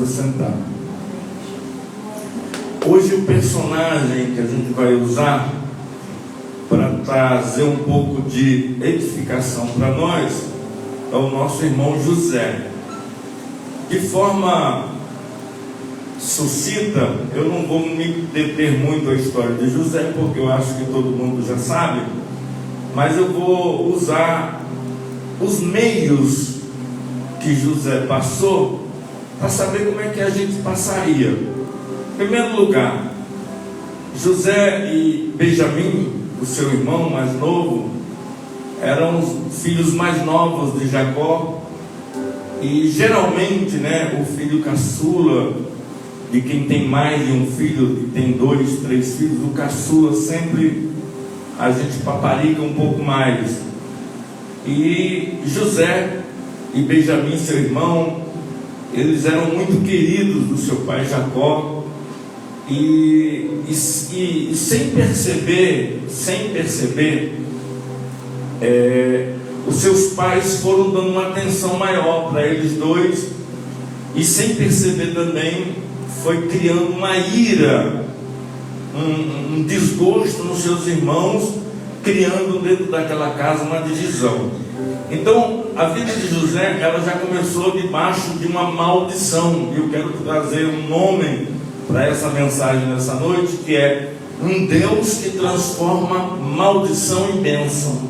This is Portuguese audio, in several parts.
pode se assentar. Hoje o personagem que a gente vai usar para trazer um pouco de edificação para nós é o nosso irmão José. De forma sucinta, eu não vou me deter muito a história de José, porque eu acho que todo mundo já sabe, mas eu vou usar os meios que José passou para saber como é que a gente passaria. Em primeiro lugar, José e Benjamim, o seu irmão mais novo, eram os filhos mais novos de Jacó. E geralmente, o filho caçula, de quem tem mais de um filho, que tem 2, 3 filhos, o caçula sempre a gente paparica um pouco mais. E José e Benjamim, seu irmão, eles eram muito queridos do seu pai Jacó. E sem perceber, os seus pais foram dando uma atenção maior para eles dois, e sem perceber também foi criando uma ira, um desgosto nos seus irmãos, criando dentro daquela casa uma divisão. Então a vida de José, ela já começou debaixo de uma maldição, e eu quero trazer um nome para essa mensagem nessa noite, que é um Deus que transforma maldição em bênção.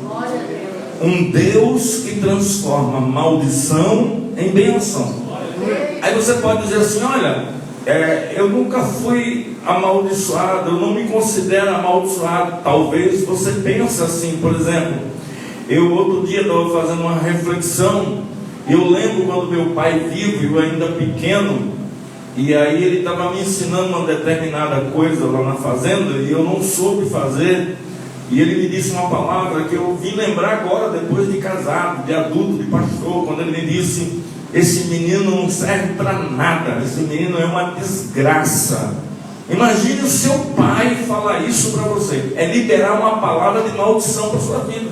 Um Deus que transforma maldição em bênção. Aí você pode dizer assim: olha, eu nunca fui amaldiçoado, eu não me considero amaldiçoado. Talvez você pense assim. Por exemplo, eu outro dia estava fazendo uma reflexão, e eu lembro quando meu pai vivo, eu ainda pequeno, e aí ele estava me ensinando uma determinada coisa lá na fazenda, e eu não soube fazer. E ele me disse uma palavra que eu vim lembrar agora, depois de casado, de adulto, de pastor, quando ele me disse: esse menino não serve para nada, esse menino é uma desgraça. Imagine o seu pai falar isso para você, é liberar uma palavra de maldição para a sua vida.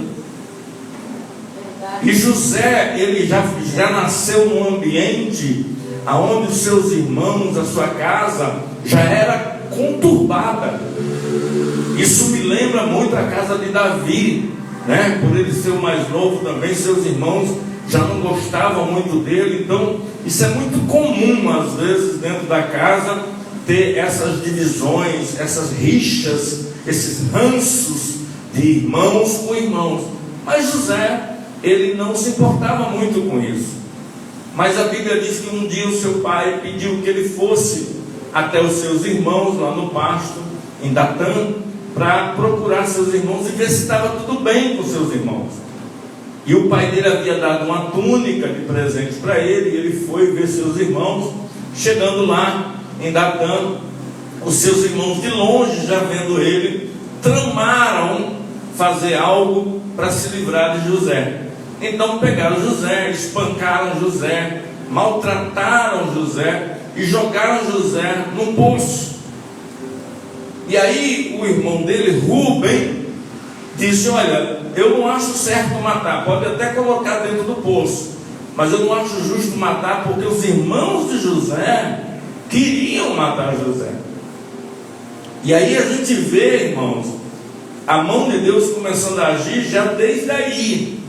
E José, ele já nasceu num ambiente onde os seus irmãos, a sua casa já era conturbada. Isso me lembra muito a casa de Davi, por ele ser o mais novo também, seus irmãos já não gostavam muito dele. Então isso é muito comum às vezes dentro da casa, ter essas divisões, essas rixas, esses ranços de irmãos com irmãos. Mas José, ele não se importava muito com isso. Mas a Bíblia diz que um dia o seu pai pediu que ele fosse até os seus irmãos lá no pasto, em Datã, para procurar seus irmãos e ver se estava tudo bem com seus irmãos. E o pai dele havia dado uma túnica de presente para ele, e ele foi ver seus irmãos. Chegando lá em Datã, os seus irmãos de longe, já vendo ele, tramaram fazer algo para se livrar de José. Então pegaram José, espancaram José, maltrataram José e jogaram José num poço. E aí o irmão dele, Rubem, disse: olha, eu não acho certo matar, pode até colocar dentro do poço, mas eu não acho justo matar, porque os irmãos de José queriam matar José. E aí a gente vê, irmãos, a mão de Deus começando a agir já desde aí.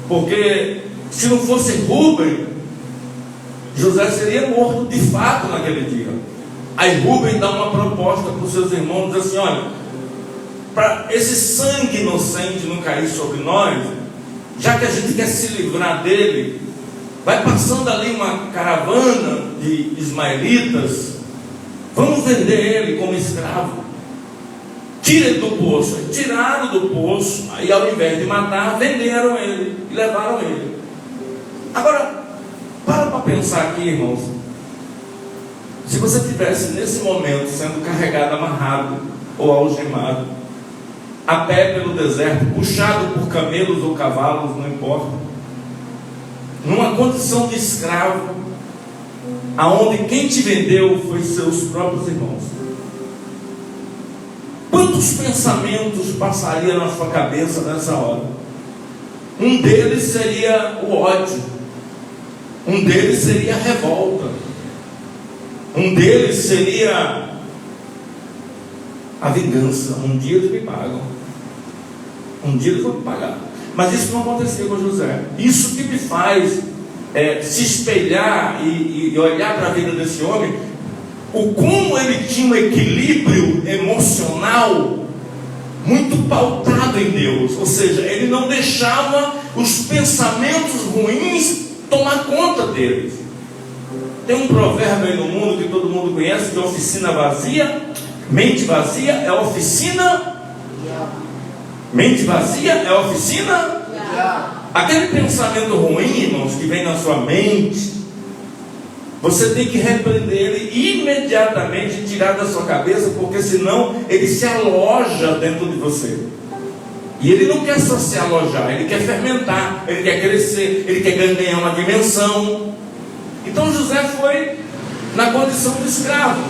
Porque se não fosse Rubem, José seria morto de fato naquele dia. Aí Rubem dá uma proposta para os seus irmãos, diz assim: olha, para esse sangue inocente não cair sobre nós, já que a gente quer se livrar dele, vai passando ali uma caravana de ismaelitas, vamos vender ele como escravo. Tira ele do poço. Tiraram do poço, aí ao invés de matar, venderam ele e levaram ele. Agora, para pensar aqui, irmãos. Se você estivesse nesse momento sendo carregado, amarrado ou algemado, a pé pelo deserto, puxado por camelos ou cavalos, não importa, numa condição de escravo, aonde quem te vendeu foi seus próprios irmãos, quantos pensamentos passariam na sua cabeça nessa hora? Um deles seria o ódio, um deles seria a revolta, Um deles seria a vingança. Um dia eles me pagam, um dia eles vão me pagar. Mas isso não acontecia com José. Isso que me faz se espelhar e olhar para a vida desse homem, o como ele tinha um equilíbrio emocional muito pautado em Deus. Ou seja, ele não deixava os pensamentos ruins tomar conta deles. Tem um provérbio aí no mundo que todo mundo conhece, que é oficina vazia, mente vazia é oficina. Mente vazia é oficina. Aquele pensamento ruim, irmãos, que vem na sua mente, você tem que repreender ele imediatamente, tirar da sua cabeça, porque senão ele se aloja dentro de você. E ele não quer só se alojar, ele quer fermentar, ele quer crescer, ele quer ganhar uma dimensão. Então José foi na condição de escravo.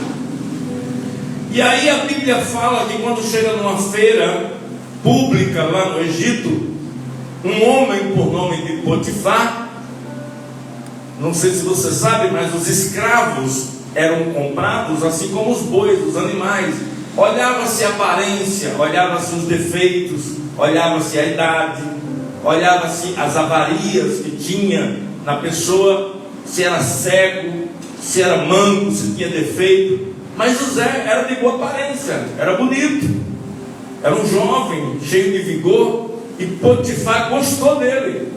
E aí a Bíblia fala que quando chega numa feira pública lá no Egito, um homem por nome de Potifar, não sei se você sabe, mas os escravos eram comprados assim como os bois, os animais. Olhava-se a aparência, olhava-se os defeitos, olhava-se a idade, olhava-se as avarias que tinha na pessoa, se era cego, se era manco, se tinha defeito. Mas José era de boa aparência, era bonito, era um jovem cheio de vigor, e Potifar gostou dele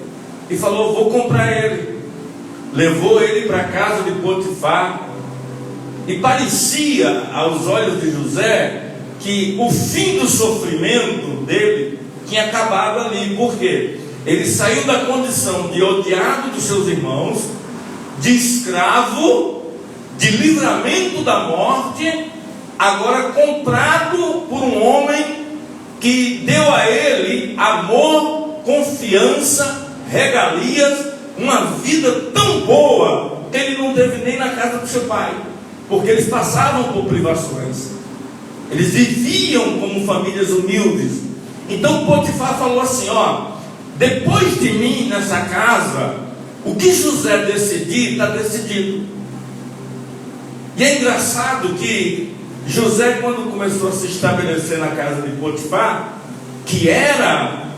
e falou: vou comprar ele. Levou ele para a casa de Potifar, e parecia aos olhos de José que o fim do sofrimento dele tinha acabado ali. Por quê? Ele saiu da condição de odiado dos seus irmãos, de escravo, de livramento da morte, agora comprado por um homem que deu a ele amor, confiança, regalias, uma vida tão boa que ele não teve nem na casa do seu pai, porque eles passavam por privações, eles viviam como famílias humildes. Então Potifar falou assim: ó, depois de mim nessa casa, o que José decidir, está decidido. E é engraçado que José, quando começou a se estabelecer na casa de Potifar, que era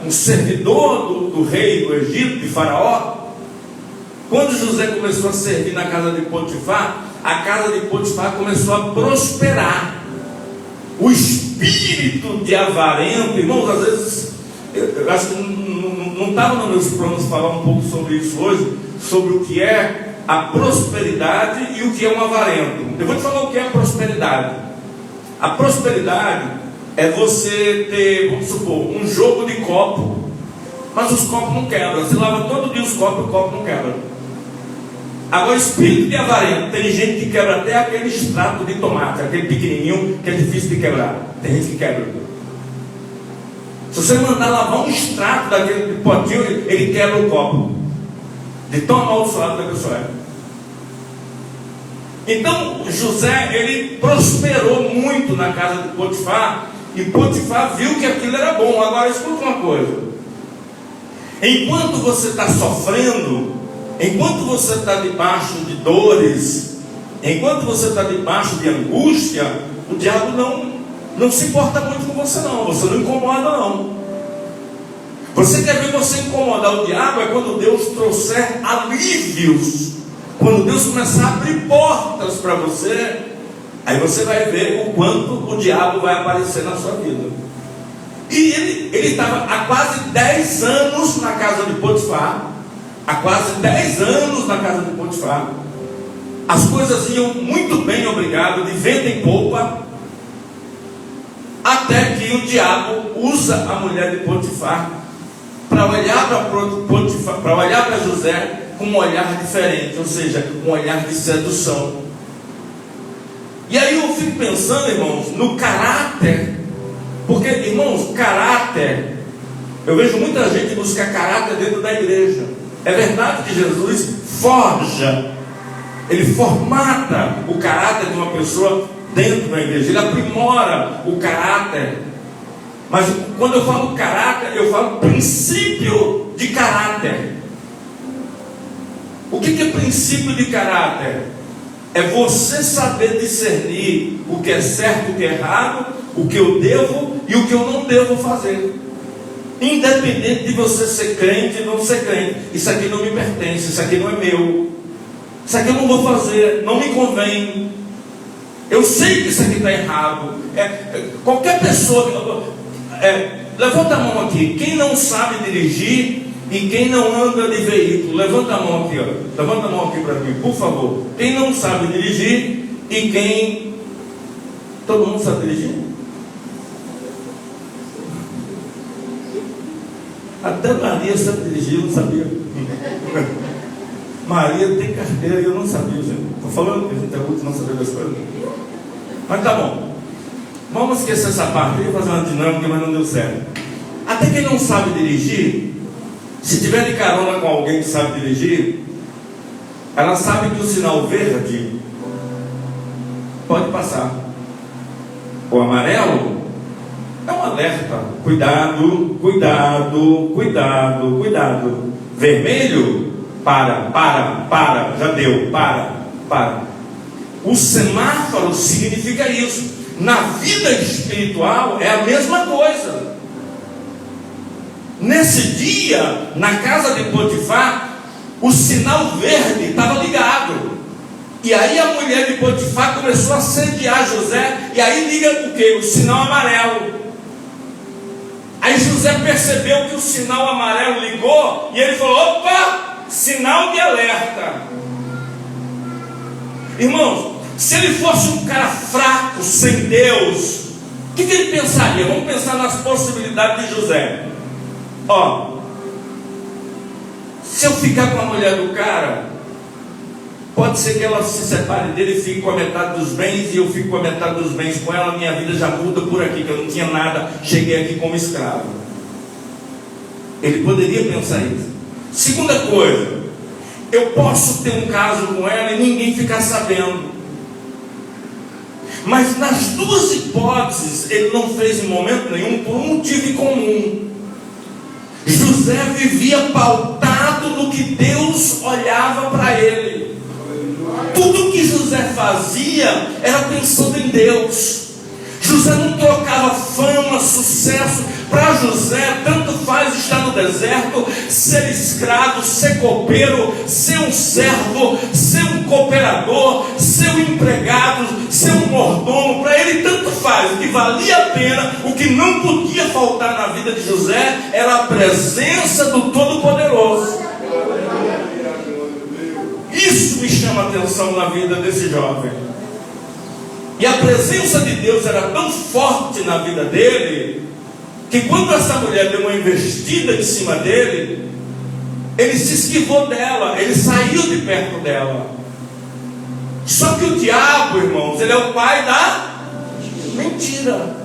um servidor do rei do Egito, de Faraó, quando José começou a servir na casa de Potifar, a casa de Potifar começou a prosperar. O espírito de avarento, irmãos, às vezes, eu acho que não estava nos meus planos falar um pouco sobre isso hoje, sobre o que é a prosperidade e o que é um avarento. Eu vou te falar o que é a prosperidade. A prosperidade é você ter, vamos supor, um jogo de copo, mas os copos não quebram. Você lava todo dia os copos e o copo não quebra. Agora, espírito de avarento, tem gente que quebra até aquele extrato de tomate, aquele pequenininho que é difícil de quebrar. Tem gente que quebra. Se você mandar lavar um extrato daquele potinho, ele quebra o copo, de tão amaldiçoado que a pessoa é. Então José, ele prosperou muito na casa de Potifar, e Potifar viu que aquilo era bom. Agora escuta uma coisa: enquanto você está sofrendo, enquanto você está debaixo de dores, enquanto você está debaixo de angústia, o diabo não se importa muito com você não, você não incomoda não. Você quer ver você incomodar o diabo é quando Deus trouxer alívios, quando Deus começar a abrir portas para você, aí você vai ver o quanto o diabo vai aparecer na sua vida. E ele estava há quase 10 anos na casa de Potifar, há quase 10 anos na casa de Potifar, as coisas iam muito bem, obrigado, de vento em popa, até que o diabo usa a mulher de Potifar para olhar para olhar para José com um olhar diferente, ou seja, um olhar de sedução. E aí eu fico pensando, irmãos, no caráter, porque, irmãos, caráter, eu vejo muita gente buscar caráter dentro da igreja. É verdade que Jesus forja, ele formata o caráter de uma pessoa dentro da igreja, ele aprimora o caráter. Mas quando eu falo caráter, eu falo princípio de caráter. O que é princípio de caráter? é você saber discernir o que é certo e o que é errado, o que eu devo e o que eu não devo fazer. Independente de você ser crente ou não ser crente. Isso aqui não me pertence, isso aqui não é meu. Isso aqui eu não vou fazer, não me convém. Eu sei que isso aqui está errado. Qualquer pessoa... levanta a mão aqui. Quem não sabe dirigir e quem não anda de veículo, levanta a mão aqui, ó. Levanta a mão aqui para mim, por favor. Quem não sabe dirigir e quem... Todo mundo sabe dirigir? Até Maria sabe dirigir, eu não sabia. Maria tem carteira e eu não sabia, gente. Estou falando que a gente é muito não saber das coisas. Mas tá bom. Vamos esquecer essa parte. Eu ia fazer uma dinâmica, mas não deu certo. Até quem não sabe dirigir, se tiver de carona com alguém que sabe dirigir, ela sabe que o sinal verde pode passar. O amarelo é um alerta. Cuidado, cuidado, cuidado, cuidado. Vermelho, para, já deu, para. O semáforo significa isso. Na vida espiritual é a mesma coisa. Nesse dia, na casa de Potifar, o sinal verde estava ligado. E aí a mulher de Potifar começou a assediar José. E aí liga o quê? O sinal amarelo. Aí José percebeu que o sinal amarelo ligou. E ele falou: opa, sinal de alerta. Irmãos, se ele fosse um cara fraco, sem Deus, o que ele pensaria? Vamos pensar nas possibilidades de José. Ó, se eu ficar com a mulher do cara, pode ser que ela se separe dele e fique com a metade dos bens, e eu fico com a metade dos bens com ela, minha vida já muda por aqui, que eu não tinha nada, cheguei aqui como escravo. Ele poderia pensar isso. Segunda coisa, eu posso ter um caso com ela e ninguém ficar sabendo. Mas nas duas hipóteses, ele não fez em momento nenhum por um motivo comum. José vivia pautado no que Deus olhava para ele. Tudo que José fazia era pensando em Deus. José não trocava fama, sucesso. Para José, tanto faz estar no deserto, ser escravo, ser copeiro, ser um servo, ser um cooperador, ser um empregado, ser um mordomo. Para ele tanto faz. O que valia a pena, o que não podia faltar na vida de José, era a presença do Todo-Poderoso. Isso me chama a atenção na vida desse jovem. E a presença de Deus era tão forte na vida dele, que quando essa mulher deu uma investida em cima dele, ele se esquivou dela, ele saiu de perto dela. Só que o diabo, irmãos, ele é o pai da mentira.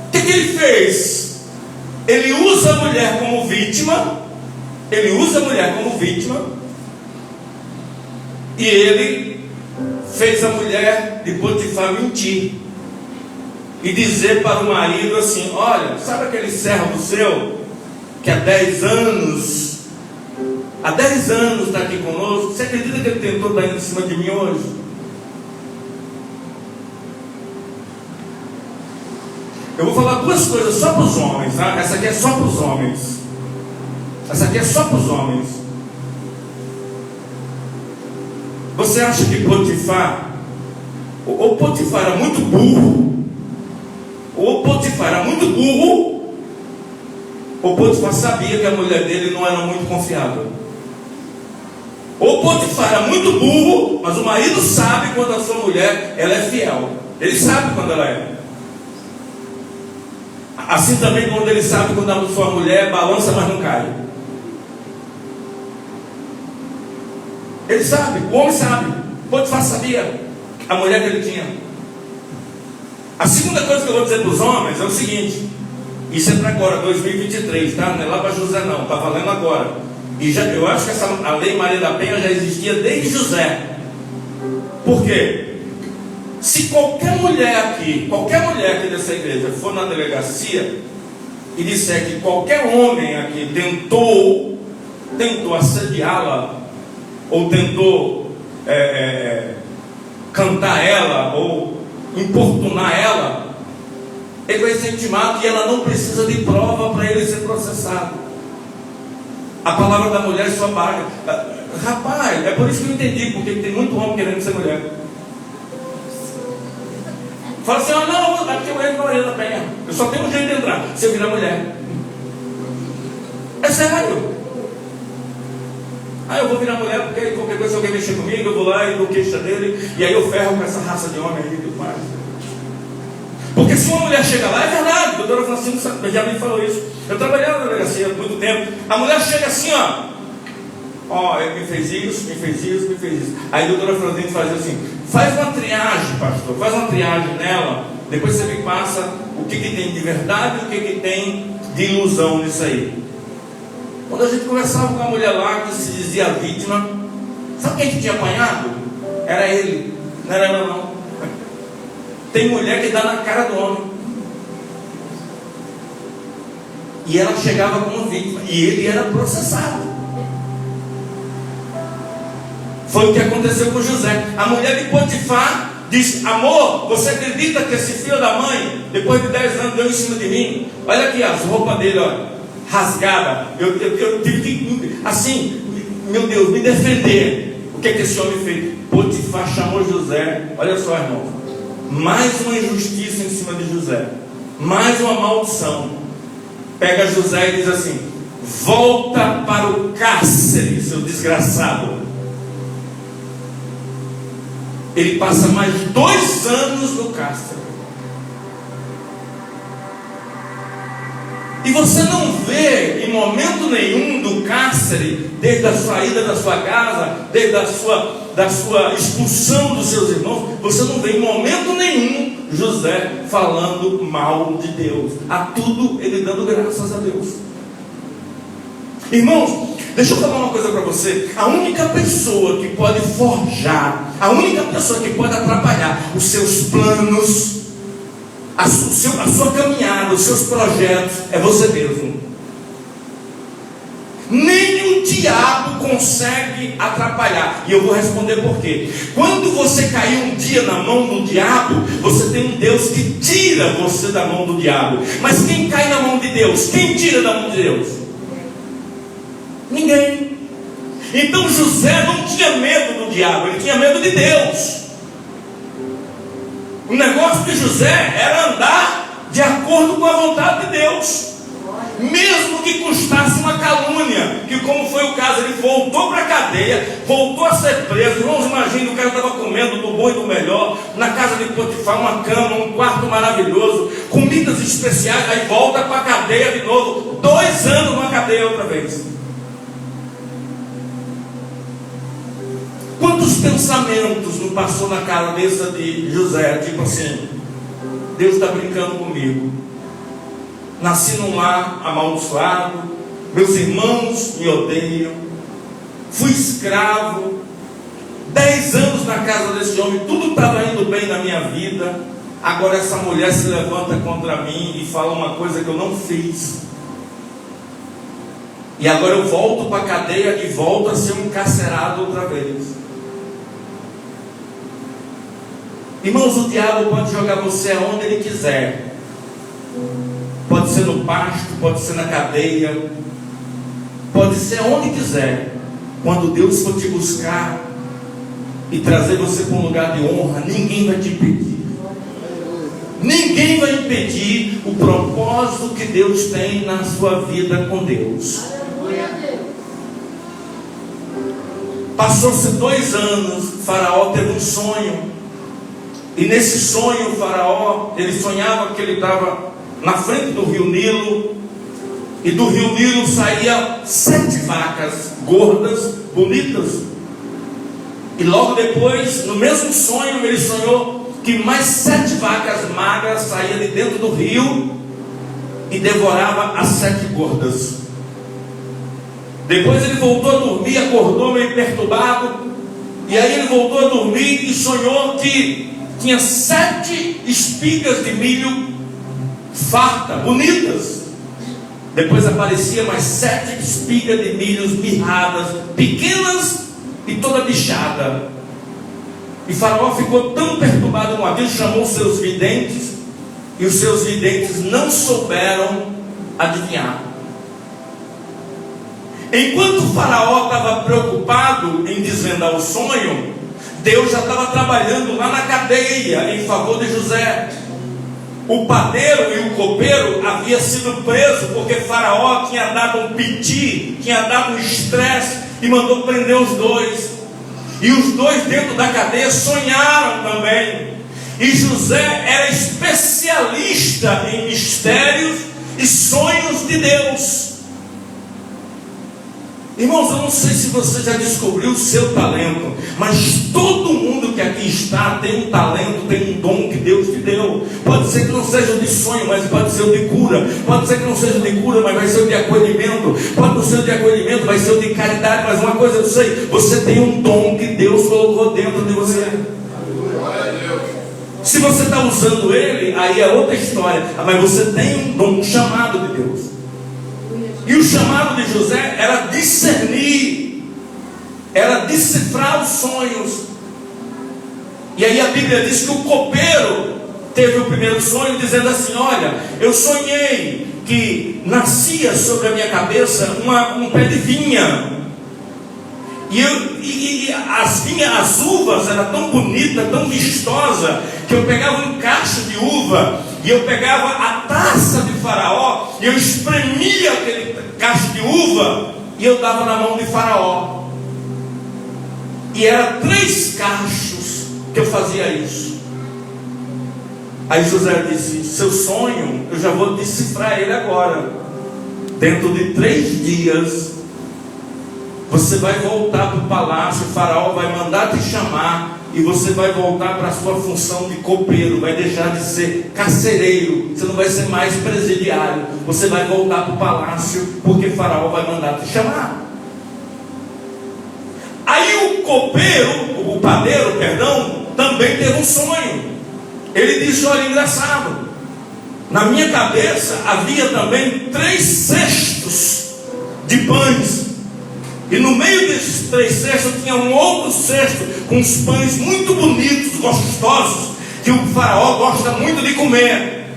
O que ele fez? Ele usa a mulher como vítima. E ele fez a mulher de Potifar mentir e dizer para o marido assim: olha, sabe aquele servo seu que há 10 anos está aqui conosco? Você acredita que ele tentou dar em cima de mim hoje? Eu vou falar duas coisas só para os homens, tá? Essa aqui é só para os homens. Você acha que Potifar, ou Potifar era muito burro, ou Potifar sabia que a mulher dele não era muito confiável. Ou Potifar era muito burro, mas o marido sabe quando a sua mulher ela é fiel. Ele sabe quando ela é. Assim também quando ele sabe quando a sua mulher balança, mas não cai. Ele sabe, o homem sabe. Potifar sabia a mulher que ele tinha. A segunda coisa que eu vou dizer para os homens é o seguinte: isso é para agora, 2023, tá? Não é lá para José não, está valendo agora. E já, eu acho que a lei Maria da Penha já existia desde José. Por quê? Se qualquer mulher aqui dessa igreja for na delegacia e disser que qualquer homem aqui tentou assediá-la, ou tentou cantar ela ou importunar ela, ele vai ser intimado e ela não precisa de prova para ele ser processado. A palavra da mulher só paga. Rapaz, é por isso que eu entendi, porque tem muito homem querendo ser mulher. Fala assim, não, porque eu entro na orelha da penha. Eu só tenho um jeito de entrar, se eu virar mulher. É sério. Eu vou virar mulher porque qualquer coisa, se alguém mexer comigo, eu vou lá e dou queixa dele, e aí eu ferro com essa raça de homem aí e tudo mais. Porque se uma mulher chega lá, é verdade, a doutora Francine já me falou isso. Eu trabalhei na delegacia há muito tempo. A mulher chega assim, ele me fez isso, me fez isso, me fez isso. Aí a doutora Francine faz assim, faz uma triagem, pastor, faz uma triagem nela, depois você me passa o que tem de verdade e o que tem de ilusão nisso aí. Quando a gente conversava com a mulher lá que se dizia vítima, sabe quem que tinha apanhado? Era ele, não era ela não. Tem mulher que dá na cara do homem. E ela chegava como vítima. E ele era processado. Foi o que aconteceu com José. A mulher de Potifar disse, amor, você acredita que esse filho da mãe, depois de 10 anos, deu em cima de mim? Olha aqui as roupas dele, olha, rasgada. Eu tive que, assim, meu Deus, me defender. O que esse homem fez? Potifar chamou José. Olha só, irmão. Mais uma injustiça em cima de José, mais uma maldição. Pega José e diz assim, volta para o cárcere, seu desgraçado. Ele passa mais 2 anos no cárcere. E você não vê em momento nenhum do cárcere, desde a saída da sua casa, desde a sua expulsão dos seus irmãos, você não vê em momento nenhum José falando mal de Deus. A tudo ele dando graças a Deus. Irmãos, deixa eu falar uma coisa para você. A única pessoa que pode forjar, a única pessoa que pode atrapalhar os seus planos, a sua caminhada, os seus projetos, é você mesmo. Nem o diabo consegue atrapalhar. E eu vou responder por quê. Quando você cair um dia na mão do diabo, você tem um Deus que tira você da mão do diabo. Mas quem cai na mão de Deus? Quem tira da mão de Deus? Ninguém. Então José não tinha medo do diabo, ele tinha medo de Deus. O negócio de José era andar de acordo com a vontade de Deus, mesmo que custasse uma calúnia, que como foi o caso, ele voltou para a cadeia, voltou a ser preso. Irmãos, imagine, o cara estava comendo do bom e do melhor, na casa de Potifar, uma cama, um quarto maravilhoso, comidas especiais, aí volta para a cadeia de novo, 2 anos na cadeia outra vez. Quantos pensamentos não passou na cabeça de José, tipo assim, Deus está brincando comigo, nasci num lar amaldiçoado, meus irmãos me odeiam, fui escravo, 10 anos na casa desse homem, tudo estava indo bem na minha vida, agora essa mulher se levanta contra mim e fala uma coisa que eu não fiz, e agora eu volto para a cadeia e volto a ser um encarcerado outra vez. Irmãos, o diabo pode jogar você aonde ele quiser. Pode ser no pasto, pode ser na cadeia, pode ser onde quiser. Quando Deus for te buscar e trazer você para um lugar de honra, ninguém vai te impedir. Ninguém vai impedir o propósito que Deus tem na sua vida com Deus. Passou-se 2 anos, Faraó teve um sonho. E nesse sonho o Faraó, ele sonhava que ele estava na frente do rio Nilo, e do rio Nilo saía 7 vacas gordas, bonitas, e logo depois, no mesmo sonho, ele sonhou que mais 7 vacas magras saíam de dentro do rio e devorava as 7 gordas. Depois ele voltou a dormir, acordou meio perturbado, e aí ele voltou a dormir e sonhou que tinha 7 espigas de milho farta, bonitas. Depois aparecia mais 7 espigas de milhos mirradas, pequenas e toda bichada. E Faraó ficou tão perturbado com aquilo, chamou os seus videntes, e os seus videntes não souberam adivinhar. Enquanto o Faraó estava preocupado em desvendar o sonho, Deus já estava trabalhando lá na cadeia em favor de José. O padeiro e o copeiro havia sido preso porque Faraó tinha dado um piti, tinha dado um estresse e mandou prender os dois. E os dois dentro da cadeia sonharam também. E José era especialista em mistérios e sonhos de Deus. Irmãos, eu não sei se você já descobriu o seu talento, mas todo mundo que aqui está tem um talento, tem um dom que Deus te deu. Pode ser que não seja o de sonho, mas pode ser o de cura. Pode ser que não seja o de cura, mas vai ser o de acolhimento. Pode não ser o de acolhimento, vai ser o de caridade. Mas uma coisa eu sei, você tem um dom que Deus colocou dentro de você. Se você está usando ele, aí é outra história. Mas você tem um dom, um chamado de Deus. E o chamado de José era discernir, era decifrar os sonhos. E aí a Bíblia diz que o copeiro teve o primeiro sonho, dizendo assim: olha, eu sonhei que nascia sobre a minha cabeça um pé de vinha. E as uvas eram tão bonitas, tão vistosas, que eu pegava um cacho de uva, e eu pegava a taça de Faraó, e eu espremia aquele cacho de uva, e eu dava na mão de Faraó. E era 3 cachos que eu fazia isso. Aí José disse: seu sonho, eu já vou decifrar ele agora. Dentro de 3 dias, você vai voltar para o palácio, o Faraó vai mandar te chamar, e você vai voltar para a sua função de copeiro, vai deixar de ser carcereiro, você não vai ser mais presidiário, você vai voltar para o palácio, porque Faraó vai mandar te chamar. Aí o padeiro, também teve um sonho. Ele disse: olha, engraçado, na minha cabeça havia também 3 cestos de pães, e no meio desses 3 cestos tinha um outro cesto com uns pães muito bonitos, gostosos, que o Faraó gosta muito de comer.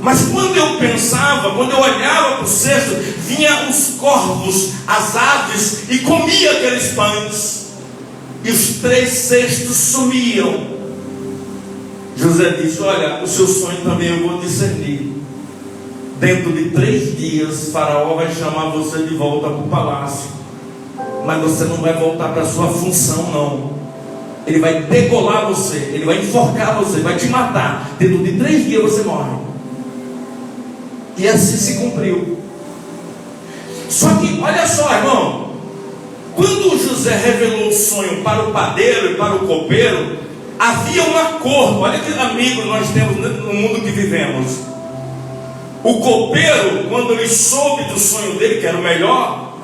Mas quando eu pensava, quando eu olhava para o cesto, vinha os corvos, as aves, e comia aqueles pães, e os 3 cestos sumiam. José disse: olha, o seu sonho também eu vou discernir. Dentro de 3 dias, Faraó vai chamar você de volta para o palácio, mas você não vai voltar para a sua função, não. Ele vai degolar você, ele vai enforcar você, vai te matar. Dentro de 3 dias você morre. E assim se cumpriu. Só que, olha só, irmão, quando José revelou o sonho para o padeiro e para o copeiro, havia um acordo. Olha que amigo nós temos no mundo que vivemos. O copeiro, quando ele soube do sonho dele, que era o melhor,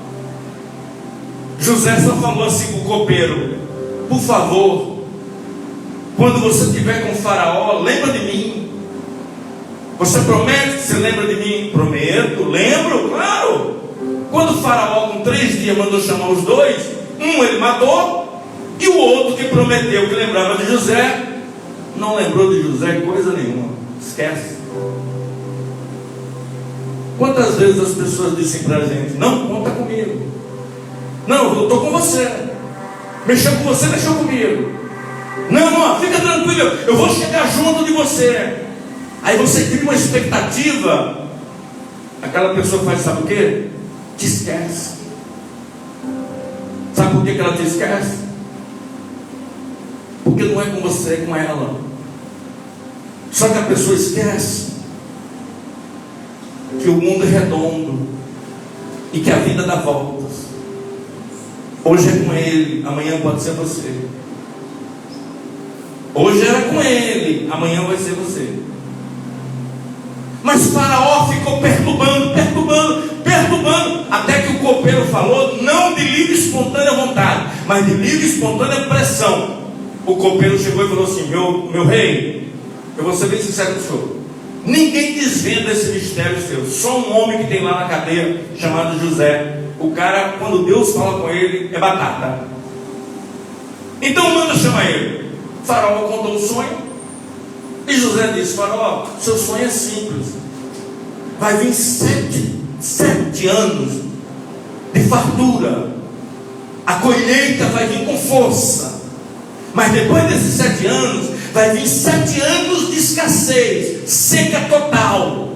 José só falou assim para o copeiro: por favor, quando você estiver com o Faraó, lembra de mim. Você promete que você lembra de mim? Prometo, lembro, claro. Quando o Faraó com 3 dias mandou chamar os dois, um ele matou, e o outro que prometeu que lembrava de José, não lembrou de José coisa nenhuma. Esquece. Quantas vezes as pessoas dizem para a gente: não, conta comigo, não, eu estou com você, mexeu com você, mexeu comigo, não, fica tranquilo, eu vou chegar junto de você. Aí você cria uma expectativa, aquela pessoa faz, sabe o que? Te esquece. Sabe por que ela te esquece? Porque não é com você, é com ela. Só que a pessoa esquece que o mundo é redondo e que a vida dá voltas. Hoje é com ele, amanhã pode ser você. Hoje era com ele, amanhã vai ser você. Mas Faraó ficou perturbando, até que o copeiro falou, não de livre e espontânea vontade, mas de livre e espontânea pressão. O copeiro chegou e falou assim: meu rei, eu vou ser bem sincero com o senhor, ninguém desvenda esse mistério seu, só um homem que tem lá na cadeia, chamado José. O cara, quando Deus fala com ele, é batata. Então manda chamar ele. Faraó contou o sonho. E José disse: Faraó, seu sonho é simples. Vai vir sete anos de fartura. A colheita vai vir com força. Mas depois desses 7 anos, vai vir 7 anos de escassez, seca total.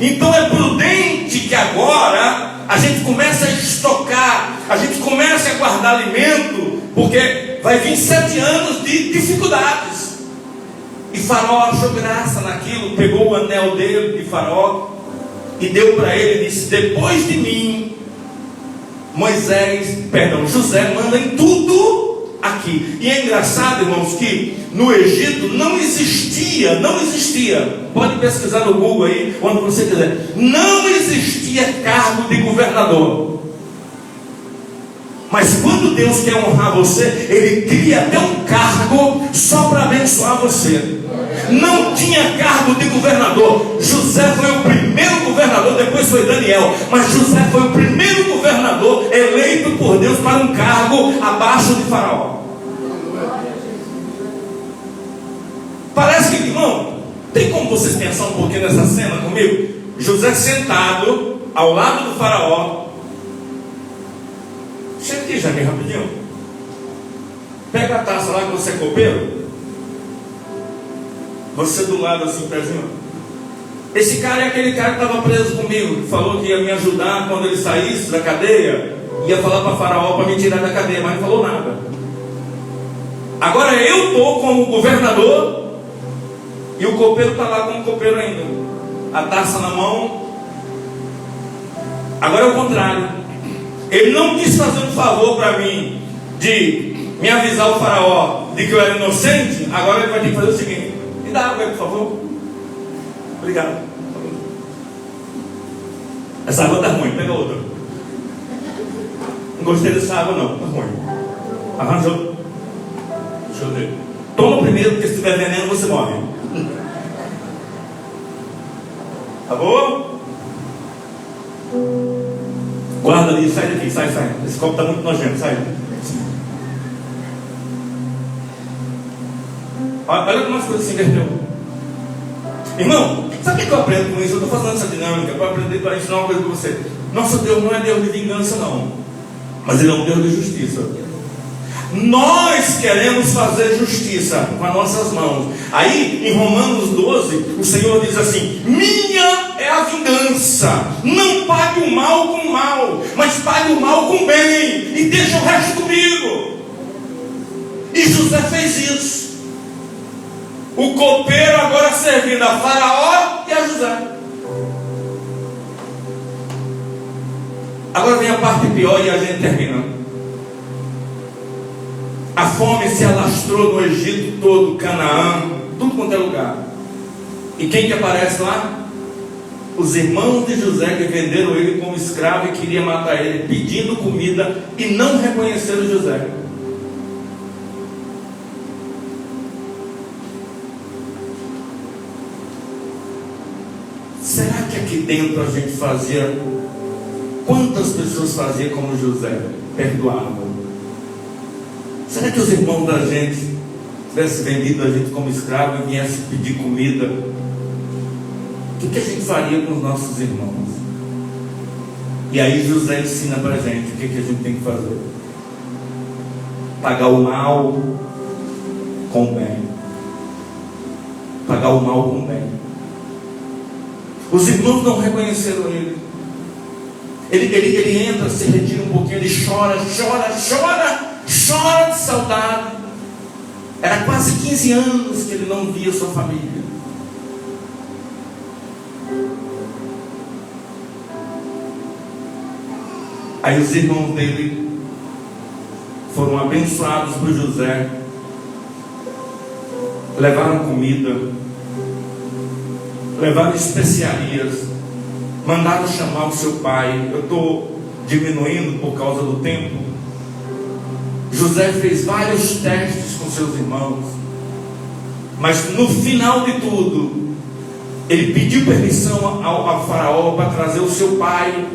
Então é prudente que agora a gente comece a estocar, a gente comece a guardar alimento, porque vai vir 7 anos de dificuldades. E Faraó achou graça naquilo, pegou o anel dele de Faraó e deu para ele e disse: depois de mim, José manda em tudo aqui. E é engraçado, irmãos, que no Egito não existia, pode pesquisar no Google aí, quando você quiser, não existia cargo de governador. Mas quando Deus quer honrar você, Ele cria até um cargo só para abençoar você. Não tinha cargo de governador. José foi o primeiro governador, depois foi Daniel, mas José foi o primeiro governador eleito por Deus para um cargo abaixo de Faraó. Parece que, irmão, tem como vocês pensar um pouquinho nessa cena comigo? José sentado ao lado do Faraó. Chega aqui, Jair, rapidinho. Pega a taça lá que você é copeiro. Você do lado assim, pezinho. Esse cara é aquele cara que estava preso comigo, que falou que ia me ajudar quando ele saísse da cadeia. Ia falar para Faraó para me tirar da cadeia, mas não falou nada. Agora eu estou como governador e o copeiro está lá como copeiro ainda. A taça na mão. Agora é o contrário. Ele não quis fazer um favor para mim de me avisar o Faraó de que eu era inocente. Agora ele vai ter que fazer o seguinte: me dá água aí, por favor. Obrigado. Essa água está ruim, pega outra. Não gostei dessa água não, está ruim. Arranjou. Deixa eu ver. Toma primeiro, porque se tiver veneno você morre. Tá bom? Guarda ali, sai daqui, sai. Esse copo está muito nojento, sai. Olha como as coisas se inverteu. Irmão, sabe o que eu aprendo com isso? Eu estou fazendo essa dinâmica para aprender, para ensinar uma coisa para você. Nosso Deus não é Deus de vingança, não, mas Ele é um Deus de justiça. Nós queremos fazer justiça com as nossas mãos. Aí, em Romanos 12, o Senhor diz assim: minha é a vingança. Não pague o mal com o mal, mas pague o mal com o bem, e deixa o resto comigo. E José fez isso. O copeiro agora servindo a Faraó e a José. Agora vem a parte pior e a gente termina. A fome se alastrou no Egito todo, Canaã, tudo quanto é lugar. E quem que aparece lá? Os irmãos de José, que venderam ele como escravo e queriam matar ele, pedindo comida, e não reconheceram José. Será que aqui dentro a gente fazia? Quantas pessoas faziam como José? Perdoavam. Será que os irmãos da gente tivessem vendido a gente como escravo e viessem pedir comida? O que a gente faria com os nossos irmãos? E aí José ensina para a gente o que a gente tem que fazer: pagar o mal com o bem. Pagar o mal com o bem. Os irmãos não reconheceram ele. Ele entra, se retira um pouquinho, ele chora de saudade. Era quase 15 anos que ele não via sua família. Aí os irmãos dele foram abençoados por José, levaram comida, levaram especiarias, mandaram chamar o seu pai. Eu estou diminuindo por causa do tempo. José fez vários testes com seus irmãos, mas no final de tudo, ele pediu permissão ao Faraó para trazer o seu pai,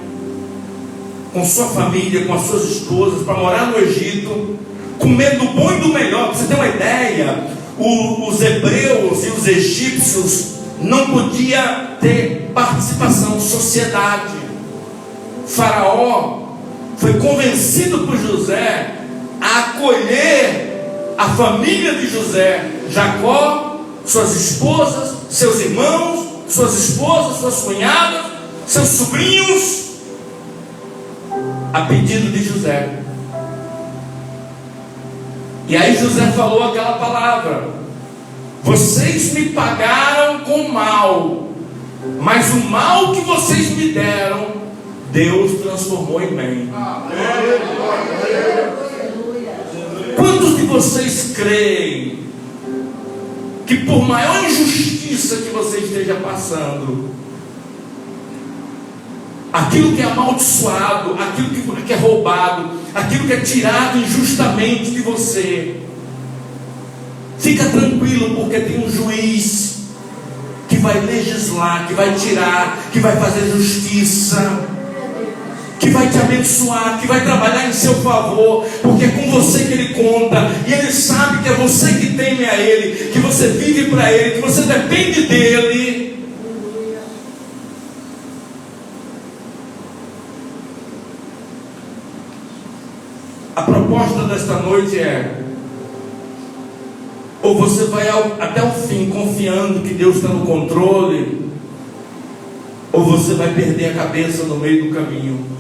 com sua família, com as suas esposas, para morar no Egito, comer do bom e do melhor. Para você ter uma ideia, os hebreus e os egípcios não podiam ter participação, sociedade. Faraó foi convencido por José a acolher a família de José, Jacó, suas esposas, seus irmãos, suas esposas, suas cunhadas, seus sobrinhos, a pedido de José. E aí José falou aquela palavra: vocês me pagaram com mal, mas o mal que vocês me deram, Deus transformou em bem. Quantos de vocês creem que por maior injustiça que você esteja passando, aquilo que é amaldiçoado, aquilo que é roubado, aquilo que é tirado injustamente de você, fica tranquilo, porque tem um juiz que vai legislar, que vai tirar, que vai fazer justiça, que vai te abençoar, que vai trabalhar em seu favor, porque é com você que Ele conta, e Ele sabe que é você que teme a Ele, que você vive para Ele, que você depende dEle. A proposta desta noite é: ou você vai até o fim confiando que Deus está no controle, ou você vai perder a cabeça no meio do caminho.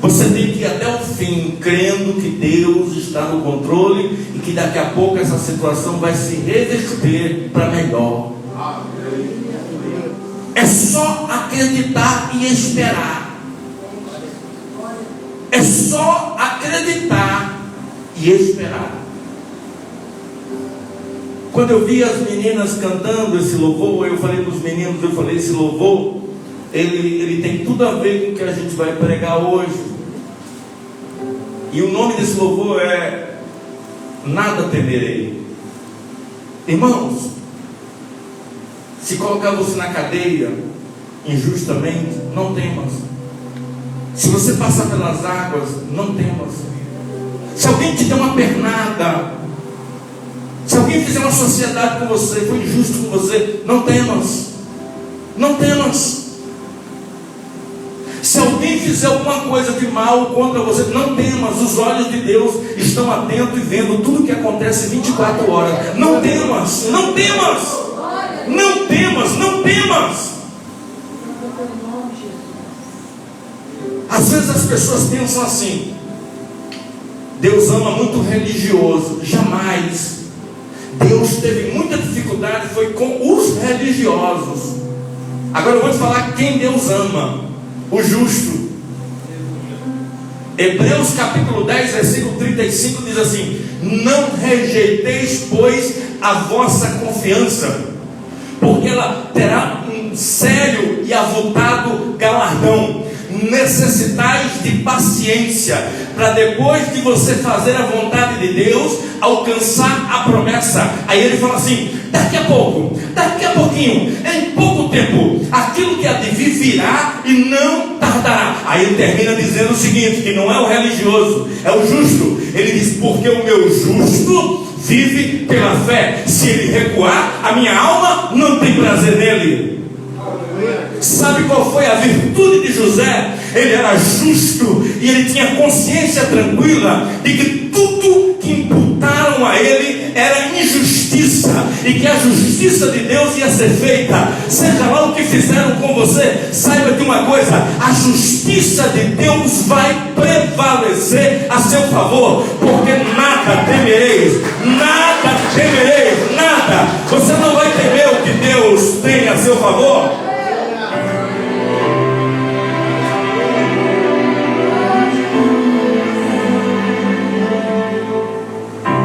Você tem que ir até o fim crendo que Deus está no controle e que daqui a pouco essa situação vai se reverter para melhor. É só acreditar e esperar. É só acreditar e esperar. Quando eu vi as meninas cantando esse louvor, eu falei para os meninos, esse louvor, ele tem tudo a ver com o que a gente vai pregar hoje. E o nome desse louvor é Nada Temerei. Irmãos, se colocar você na cadeia injustamente, não temas. Se você passar pelas águas, não temas. Se alguém te der uma pernada, se alguém fizer uma sociedade com você, foi injusto com você, não temas. Não temas. Se alguém fizer alguma coisa de mal contra você, não temas. Os olhos de Deus estão atentos e vendo tudo que acontece 24 horas. Não temas, não temas. Não temas, não temas. Às vezes as pessoas pensam assim: Deus ama muito religioso. Jamais. Deus teve muita dificuldade, foi com os religiosos. Agora eu vou te falar quem Deus ama: o justo. Hebreus capítulo 10, versículo 35 diz assim: não rejeiteis, pois, a vossa confiança, porque ela terá um sério e avultado galardão. Necessitais de paciência, para depois de você fazer a vontade de Deus, alcançar a promessa. Aí ele fala assim: daqui a pouquinho, em pouco tempo, aquilo que há de vir virá e não tardará. Aí ele termina dizendo o seguinte, que não é o religioso, é o justo. Ele diz: porque o meu justo vive pela fé. Se ele recuar, a minha alma não tem prazer nele. Sabe qual foi a virtude de José? Ele era justo e ele tinha consciência tranquila de que tudo que imputaram a ele era injustiça e que a justiça de Deus ia ser feita. Seja lá o que fizeram com você, saiba de uma coisa: a justiça de Deus vai prevalecer a seu favor, porque nada temereis, nada temereis, nada. Você não vai temer o que Deus tem a seu favor.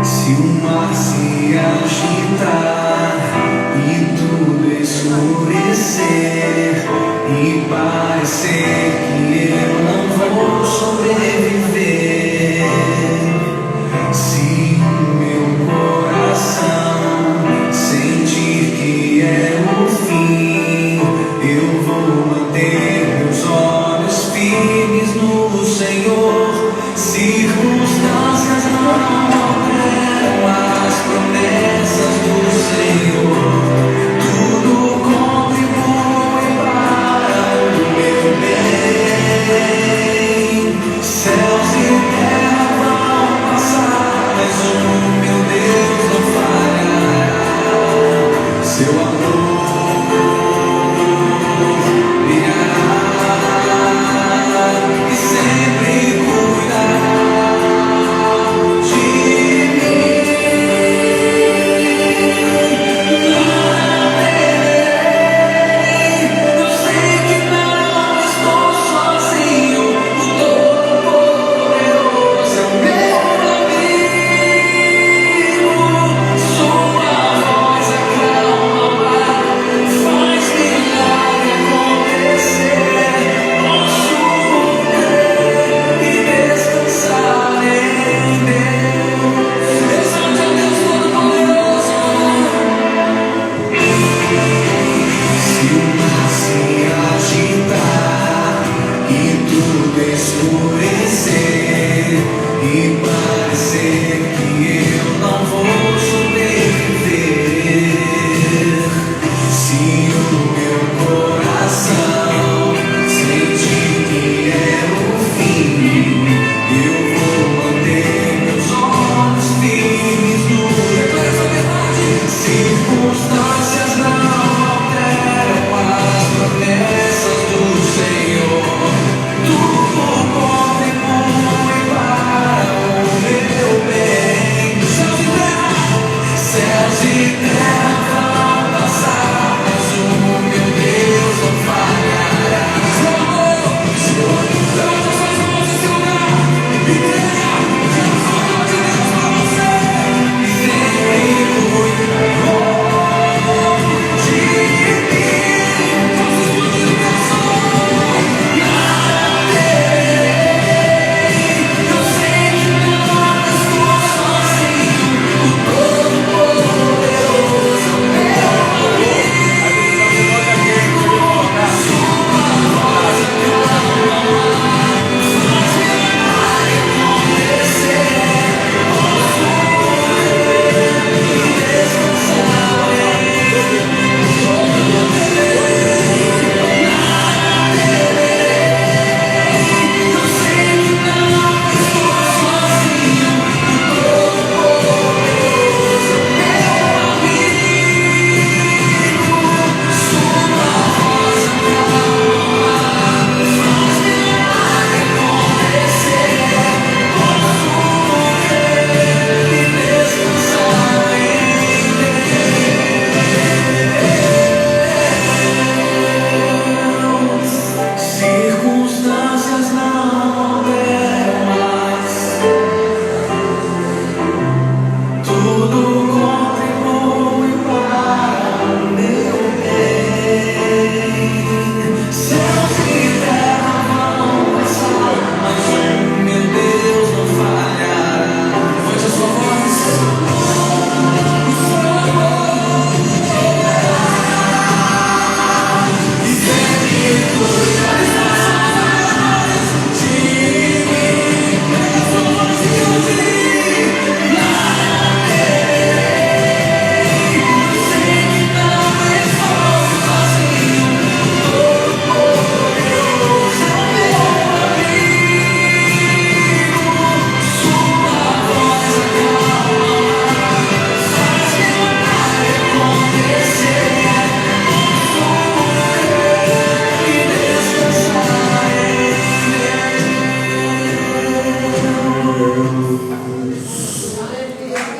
Se o mar se agitar e tudo escurecer e parecer que eu não vou sobreviver, se meu coração sentir que é o fim, eu vou manter meus olhos firmes no Senhor. Circunstâncias não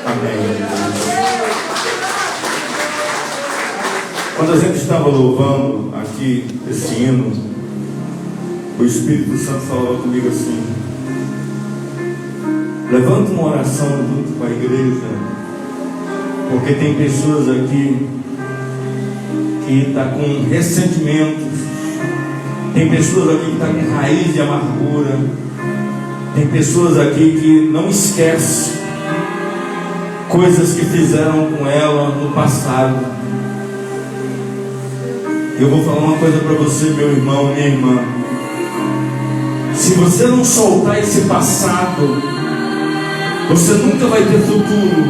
Amém. Quando a gente estava louvando aqui esse hino, o Espírito Santo falava comigo assim: levanta uma oração junto com a igreja, porque tem pessoas aqui que estão com ressentimentos, tem pessoas aqui que estão com raiz de amargura, tem pessoas aqui que não esquecem coisas que fizeram com ela no passado. Eu vou falar uma coisa para você, meu irmão, minha irmã. Se você não soltar esse passado, você nunca vai ter futuro.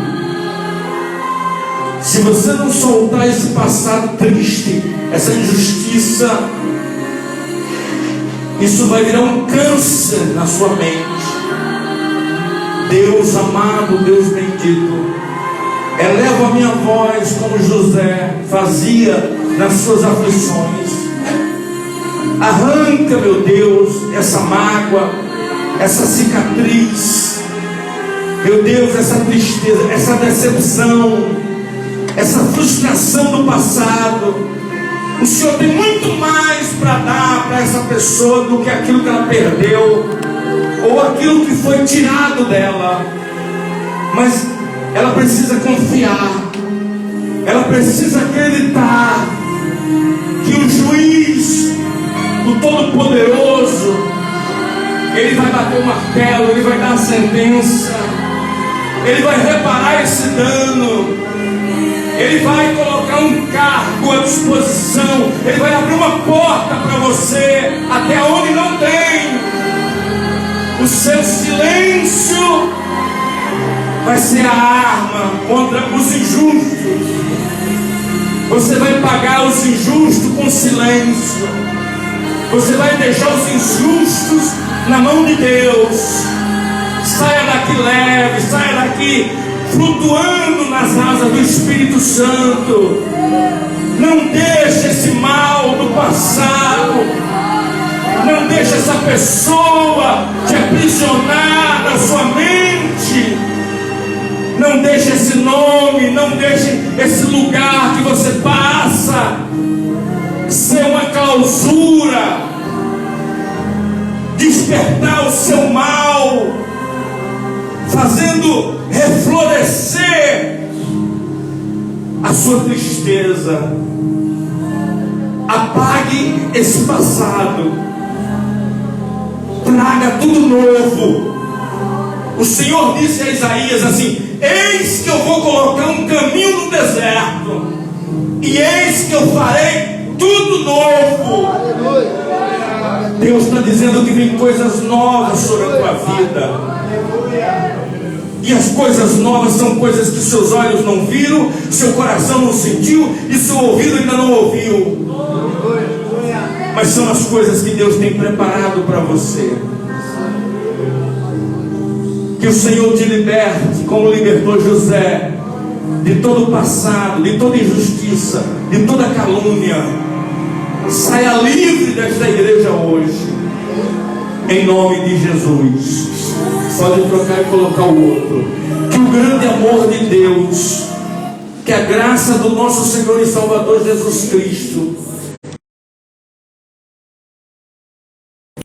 Se você não soltar esse passado triste, essa injustiça, isso vai virar um câncer na sua mente. Deus amado, Deus bendito, eleva a minha voz como José fazia nas suas aflições. Arranca, meu Deus, essa mágoa, essa cicatriz, meu Deus, essa tristeza, essa decepção, essa frustração do passado. O Senhor tem muito mais para dar para essa pessoa do que aquilo que ela perdeu, ou aquilo que foi tirado dela. Mas ela precisa confiar, ela precisa acreditar que o juiz, o Todo-Poderoso, ele vai bater o martelo, ele vai dar a sentença, ele vai reparar esse dano, ele vai colocar um cargo à disposição, ele vai abrir uma porta para você até onde não tem. O seu silêncio vai ser a arma contra os injustos. Você vai pagar os injustos com silêncio. Você vai deixar os injustos na mão de Deus. Saia daqui leve, saia daqui flutuando nas asas do Espírito Santo. Não deixe esse mal do passado, não deixe essa pessoa te aprisionar na sua mente. Não deixe esse nome, não deixe esse lugar que você passa ser uma clausura, despertar o seu mal, fazendo reflorescer a sua tristeza. Apague esse passado, traga tudo novo. O Senhor disse a Isaías assim: eis que eu vou colocar um caminho no deserto, e eis que eu farei tudo novo. Deus está dizendo que vem coisas novas sobre a tua vida. E as coisas novas são coisas que seus olhos não viram, seu coração não sentiu e seu ouvido ainda não ouviu. Mas são as coisas que Deus tem preparado para você. Que o Senhor te liberte, como libertou José, de todo o passado, de toda injustiça, de toda calúnia. Saia livre desta igreja hoje, em nome de Jesus. Pode trocar e colocar o outro. Que o grande amor de Deus, que a graça do nosso Senhor e Salvador Jesus Cristo,